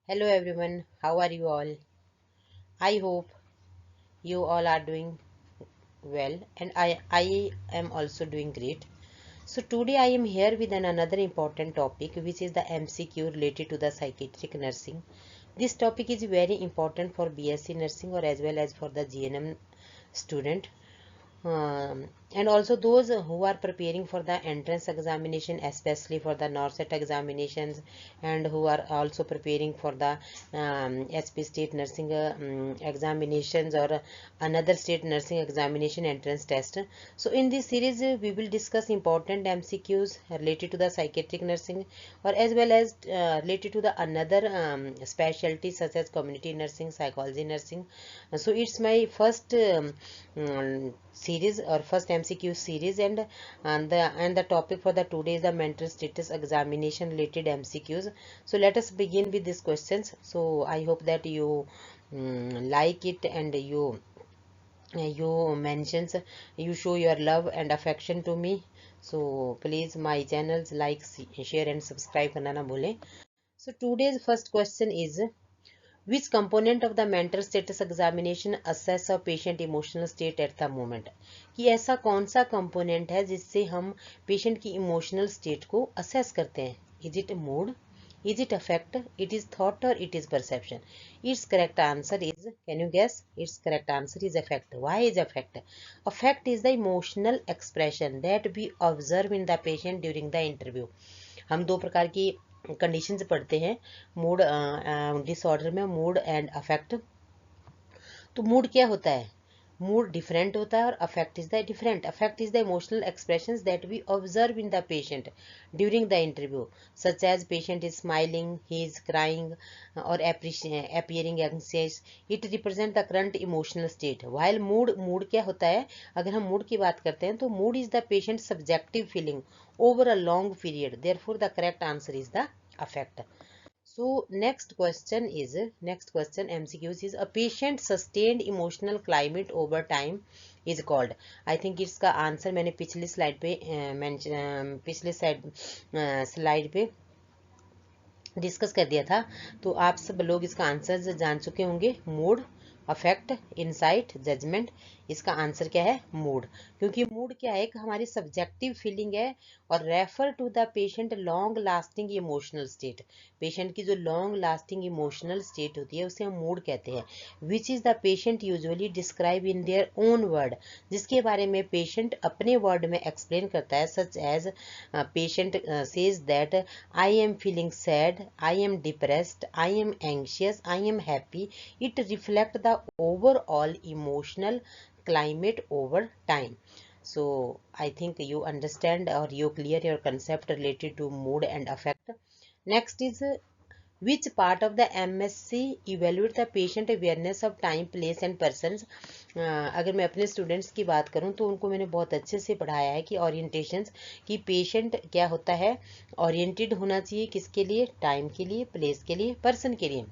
Hello everyone, how are you all? I hope you all are doing well and I am also doing great. So today I am here with another important topic which is the MCQ related to the psychiatric nursing. This topic is very important for BSc nursing or as well as for the GNM student. And also those who are preparing for the entrance examination, especially for the NORCET examinations, and who are also preparing for the SP state nursing examinations or another state nursing examination entrance test. So in this series we will discuss important MCQs related to the psychiatric nursing or as well as related to the another specialty such as community nursing, psychology nursing. So it's my first series or first MCQ series, and the topic for the today is the mental status examination related MCQs. So let us begin with these questions. So I hope that you like it and you mentions you show your love and affection to me. So please my channels like, share and subscribe करना ना भूलें. So today's first question is, which component of the mental status examination assess a patient emotional state at the moment? कि ऐसा कौन सा component है जिससे हम patient की emotional state को assess करते हैं? Is it mood? Is it affect? It is thought or it is perception? Its correct answer is, can you guess? Its correct answer is affect. Why is affect? Affect is the emotional expression that we observe in the patient during the interview. हम दो प्रकार की conditions पढ़ते हैं mood disorder में, mood and affect. तो mood क्या होता है? मूड डिफरेंट होता है और affect is the different. Affect is the emotional expressions that we observe in the patient during the interview, such as patient is smiling, he is crying और appearing anxious. It represent the current emotional state. While mood, mood क्या होता है? अगर हम mood की बात करते हैं तो mood is the patient subjective feeling over a long period. Therefore, the correct answer is the affect. So next question MCQs is, a patient sustained emotional climate over time is called. I think इसका answer मैंने पिछली slide पे पिछले slide पे discuss कर दिया था. तो आप सब लोग इसका आंसर जान चुके होंगे. Mood, affect, insight, judgement. इसका आंसर क्या है? मूड. क्योंकि मूड क्या है? एक हमारी सब्जेक्टिव फीलिंग है और refer to the patient long lasting emotional state. Patient की जो लॉन्ग लास्टिंग इमोशनल स्टेट होती है उसे हम मूड कहते हैं. Which is the patient usually describe in their own word. जिसके बारे में पेशेंट अपने वर्ड में एक्सप्लेन करता है. सच as patient says that I am feeling sad, I am depressed, I am anxious, I am happy. It reflects the overall emotional climate over time. So I think you understand or you clear your concept related to mood and affect. Next is, which part of the MSc evaluate the patient awareness of time, place and persons. अगर मैं अपने students की बात करूं तो उनको मैंने बहुत अच्छे से पढ़ाया है कि ओरिएंटेशंस, कि पेशेंट क्या होता है, ओरिएंटेड होना चाहिए किसके लिए? टाइम के लिए, प्लेस के लिए, पर्सन के लिए.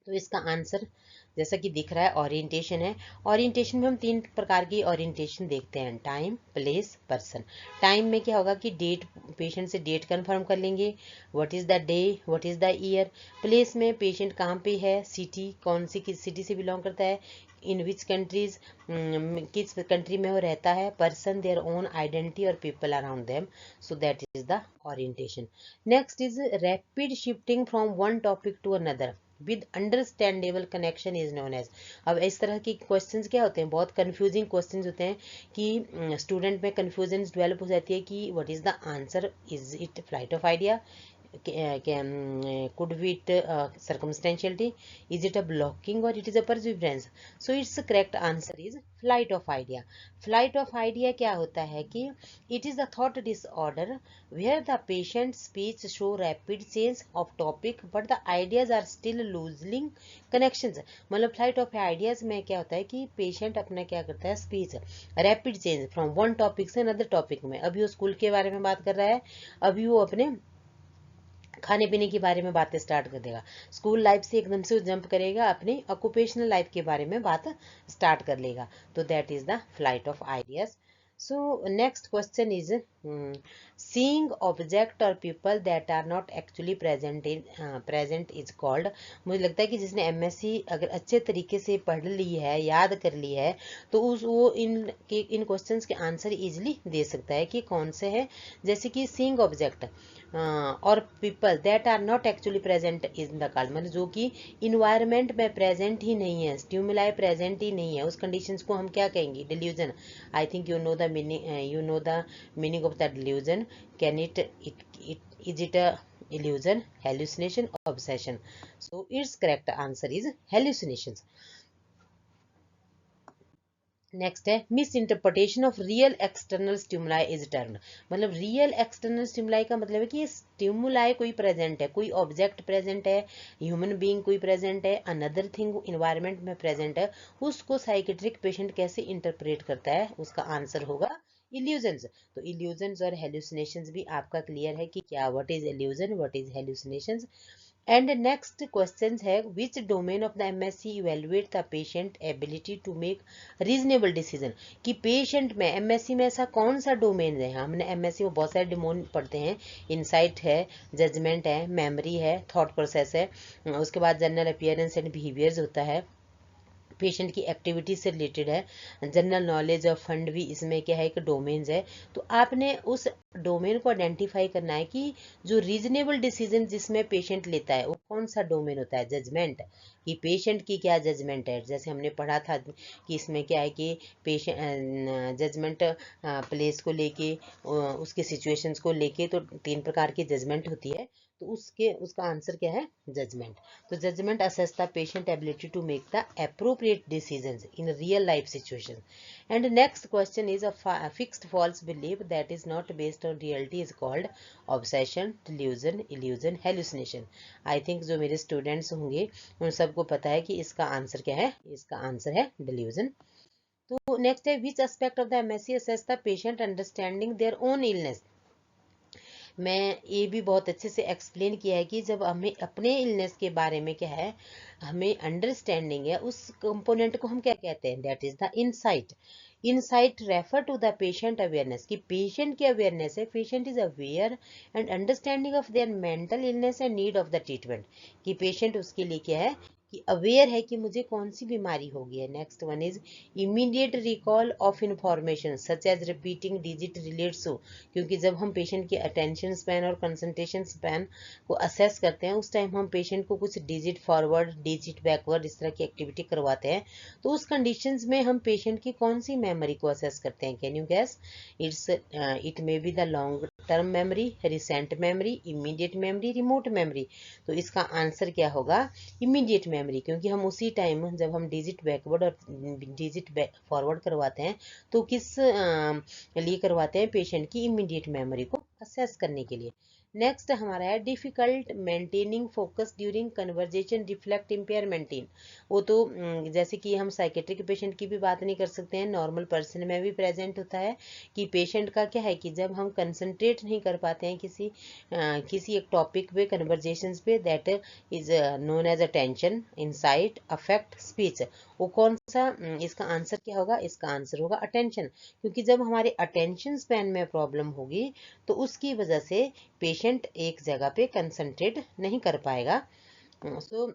तो इसका आंसर जैसा कि दिख रहा है ओरिएंटेशन है. ओरिएंटेशन में हम तीन प्रकार की ओरिएंटेशन देखते हैं: टाइम, प्लेस, पर्सन. टाइम में क्या होगा कि डेट, पेशेंट से डेट कंफर्म कर लेंगे, what is the day, what is the year. Place में पेशेंट कहाँ पे है, सिटी, कौन सी किस सिटी से बिलोंग करता है, इन विच कंट्रीज, किस कंट्री में वो रहता है. पर्सन, देयर ओन आइडेंटिटी और people around them. So that is the orientation. Next is rapid shifting from one topic to another with understandable connection is known as. अब इस तरह के क्वेश्चंस क्या होते हैं? बहुत कंफ्यूजिंग क्वेश्चंस होते हैं कि स्टूडेंट में कंफ्यूजन डेवलप हो जाती है कि what is the answer. Is it flight of idea? Could be it circumstantiality? Is it a blocking or it is a perseverance? So its correct answer is flight of idea. Flight of idea क्या होता है कि it is a thought disorder where the patient's speech show rapid change of topic but the ideas are still losing connections. मतलब flight of ideas में क्या होता है कि पेशेंट अपना क्या करता है, speech rapid change from one topic से अनदर टॉपिक में. अभी वो स्कूल के बारे में बात कर रहा है, अभी वो अपने खाने पीने के बारे में बातें स्टार्ट कर देगा. स्कूल लाइफ से एकदम से जंप करेगा, अपनी ऑक्यूपेशनल लाइफ के बारे में बात स्टार्ट कर लेगा. तो that is the flight of ideas. So next question is seeing object or people that are not actually present is called. मुझे लगता है कि जिसने एमएससी अगर अच्छे तरीके से पढ़ ली है, याद कर ली है, तो वो इन क्वेश्चंस के आंसर इजीली दे सकता है कि कौन से है। जैसे कि सीइंग ऑब्जेक्ट और people that are not actually present in the card, मतलब जो कि इन्वायरमेंट में प्रेजेंट ही नहीं है, स्टिमुलाई प्रेजेंट ही नहीं है, उस कंडीशंस को हम क्या कहेंगे? Delusion. I think you know the meaning. You know the meaning of that delusion. Can is it a illusion, hallucination, obsession? So its correct answer is hallucinations. Next है misinterpretation of real external stimuli is termed, मतलब real external stimuli का मतलब है कि stimuli कोई present है, कोई object present है, ह्यूमन बीइंग कोई प्रेजेंट है, अनदर थिंग इन्वायरमेंट में प्रेजेंट है, उसको साइकेट्रिक पेशेंट कैसे इंटरप्रेट करता है? उसका आंसर होगा इल्यूजन्स। तो इल्यूजन्स और हेल्यूसिनेशंस भी आपका क्लियर है कि क्या, what is illusion, what is hallucinations. And next question है which domain of the MSC evaluate the patient ability to make reasonable decision, कि पेशेंट में एमएससी में ऐसा कौन सा डोमेन है? हमने एमएससी में बहुत सारे डोमेन पढ़ते हैं, इंसाइट है, जजमेंट है, मेमोरी है, थॉट प्रोसेस है, उसके बाद जनरल अपीयरेंस एंड बिहेवियर्स होता है, पेशेंट की एक्टिविटी से रिलेटेड है, जनरल नॉलेज और फंड भी इसमें क्या है, एक डोमेन्स है। तो आपने उस डोमेन को आइडेंटिफाई करना है कि जो रीजनेबल डिसीजन जिसमें पेशेंट लेता है वो कौन सा डोमेन होता है? जजमेंट, कि पेशेंट की क्या जजमेंट है। जैसे हमने पढ़ा था कि इसमें क्या है कि पेशेंट जजमेंट प्लेस को लेके, उसके सिचुएशंस को लेके, तो 3 प्रकार की जजमेंट होती है। तो उसका आंसर क्या है? जजमेंट। तो judgement assess the patient ability to make the appropriate decisions in real life situations. And next question is a fixed false belief that is not based on reality is called obsession, delusion, illusion, hallucination. I think जो मेरे students होंगे उन सबको पता है कि इसका answer क्या है। इसका आंसर है delusion. तो नेक्स्ट है which aspect of the MSC assess the patient understanding their own illness. मैं ये भी बहुत अच्छे से एक्सप्लेन किया है कि जब हमें अपने इलनेस के बारे में क्या है, हमें अंडरस्टैंडिंग है, उस कंपोनेंट को हम क्या कहते हैं? That is the insight. Insight refer to the patient awareness, कि पेशेंट की अवेयरनेस है, patient is aware and understanding of their mental illness and need of the treatment, कि पेशेंट उसके लिए क्या है कि अवेयर है कि मुझे कौन सी बीमारी हो गई है। Next one is immediate recall of information such as repeating digit relates to, क्योंकि जब हम पेशेंट के अटेंशन स्पैन और कंसंट्रेशन स्पैन को असेस करते हैं उस टाइम हम पेशेंट को कुछ डिजिट फॉरवर्ड, डिजिट बैकवर्ड, इस तरह की एक्टिविटी करवाते हैं। तो उस कंडीशंस में हम पेशेंट की कौन सी मेमोरी को असेस करते हैं? Can you gas? It may be the long term memory, recent memory, immediate memory, remote memory. तो इसका आंसर क्या होगा? इमीडिएट मेमोरी, क्योंकि हम उसी टाइम जब हम डिजिट बैकवर्ड और डिजिट फॉरवर्ड करवाते हैं तो किस लिए करवाते हैं? पेशेंट की इमीडिएट मेमोरी को असेस करने के लिए। नेक्स्ट हमारा है difficult maintaining focus during conversation reflect impairment in. वो तो जैसे कि हम साइकेट्रिक पेशेंट की भी बात नहीं कर सकते हैं, नॉर्मल पर्सन में भी प्रेजेंट होता है कि पेशेंट का क्या है कि जब हम कंसंट्रेट नहीं कर पाते हैं किसी एक टॉपिक पे, कन्वर्जेशंस पे, that is known as attention, insight, affect, speech. वो कौन सा? इसका आंसर क्या होगा? इसका आंसर होगा अटेंशन, क्योंकि जब हमारे अटेंशन स्पैन में प्रॉब्लम होगी तो उसकी वजह से पेशेंट एक जगह पे कंसंट्रेट नहीं कर पाएगा। So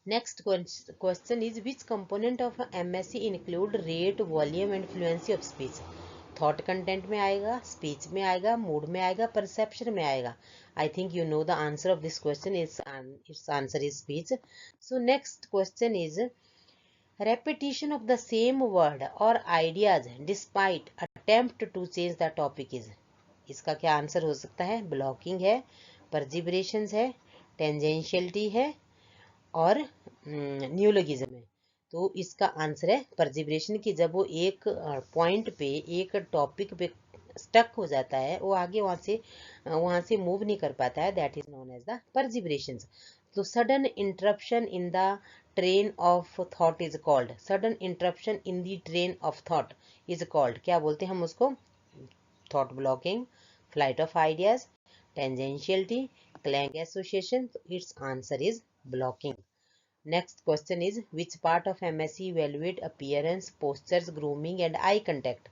next question is which component of MSc include rate, volume and fluency of speech. Thought content में आएगा, स्पीच में आएगा, मूड में आएगा, परसेप्शन में आएगा। I think you know the answer of this question is it's answer is speech. So next question is repetition of the same word or ideas despite attempt to change the topic is। इसका क्या answer हो सकता है? Blocking है, परजिब्रेशंस है, टेंजेंशियलिटी है और न्यूलोगिज्म है। तो इसका आंसर है परजिब्रेशन, की जब वो एक पॉइंट पे, एक टॉपिक पे स्टक हो जाता है, वो आगे वहां से मूव नहीं कर पाता है, that is known as the perseverations. तो sudden interruption in the train of thought is called, sudden interruption in the train of thought is called, क्या बोलते हैं हम उसको? Thought blocking, flight of ideas, tangentiality, clang association. तो its answer is blocking. Next question is which part of MSc evaluate appearance, postures, grooming and eye contact?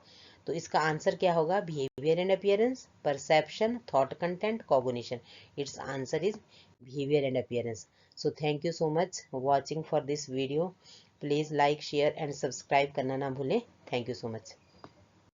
तो इसका answer क्या होगा? Behaviour and appearance, perception, thought content, cognition. It's answer is behaviour and appearance. So thank you so much watching for this video. Please like, share and subscribe करना ना भूलें. Thank you so much.